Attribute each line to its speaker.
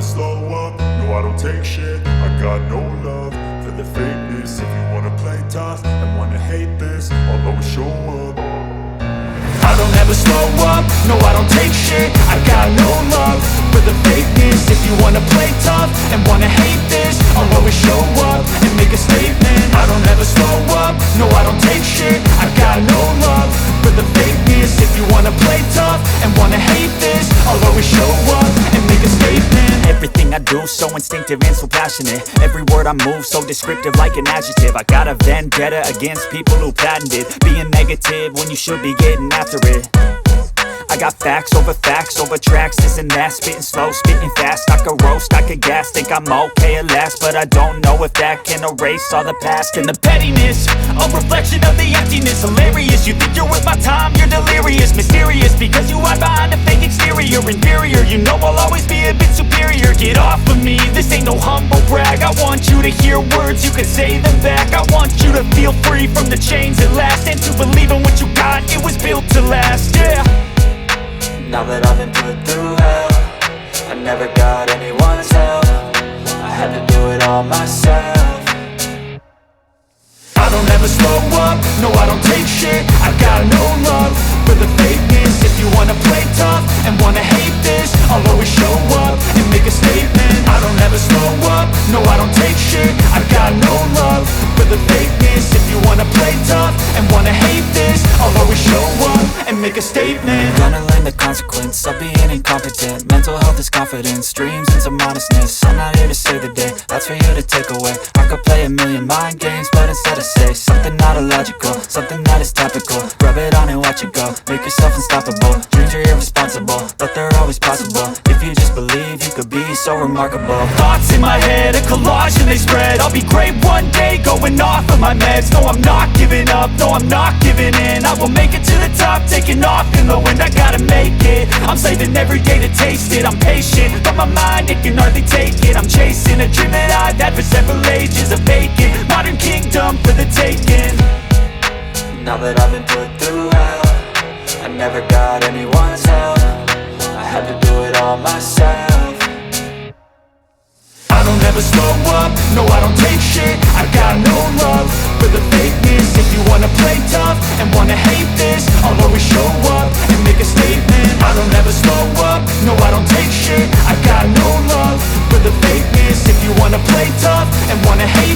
Speaker 1: slow up, no I don't take shit. I got no love for the fakeness. If you wanna play tough and wanna hate this, I'll always show up. I don't ever slow up, no I don't take shit. I got no love for the fakeness. If you wanna play tough and wanna hate this, I'll always show up and make a statement. I don't ever slow up, no I don't take shit. I got no love for the fakeness. If you wanna play tough and wanna hate this, I'll always show up and make a statement.
Speaker 2: Everything I do so instinctive and so passionate. Every word I move so descriptive like an adjective. I got a vendetta against people who patented being negative when you should be getting after it. I got facts over tracks, this and that. Spitting slow, spitting fast, I could roast, I could gas. Think I'm okay at last, but I don't know if that can erase all the past. And the pettiness, a reflection of the emptiness. Hilarious, you think you're worth my time, you're delirious. Mysterious, because you hide behind a fake exterior. Inferior, you know I'll always be a bit superior. Get off of me, this ain't no humble brag. I want you to hear words, you can say them back. I want you to feel free from the chains at last, and to believe in what you got, it was built to last, yeah.
Speaker 3: Now that I've been put through hell, I never got anyone's help. I had to do it all myself.
Speaker 1: I don't ever slow up, no I don't take shit. I got no love for the fakeness. If you wanna play tough and wanna hate this, I'll always show up and make a statement. I don't ever slow up, no I don't take shit. I got no love for the fakeness. If you wanna play tough and wanna hate this, I'll always show up and make a statement.
Speaker 3: Gonna learn the consequence of being incompetent. Mental health is confidence, dreams and some honestness. I'm not here to save the day, that's for you to take away. I could play a million mind games, but instead I say something not illogical, something that is topical. Rub it on and watch it go, make yourself unstoppable. Dreams are irresponsible, but they're always possible. If you just believe, you could be so remarkable.
Speaker 2: Thoughts in my head, a collage and they spread. I'll be great one day, going off of my meds. No, I'm not giving up, no, I'm not giving in. I will make it to the top, taking off in the wind. I gotta make it, I'm saving every day to taste it. I'm patient, but my mind, it can hardly take it. I'm chasing a dream that I've had for several ages. A vacant, modern kingdom for the taking.
Speaker 3: Now that I've been put through hell, I never got anyone's help. I had to do it all myself.
Speaker 1: I don't ever slow up, no I don't take shit. I got no love for the fakeness. If you wanna play tough and wanna hate this, I'll always show up and make a statement. I don't ever slow up, no I don't take shit. I got no love for the fakeness. If you wanna play tough and wanna hate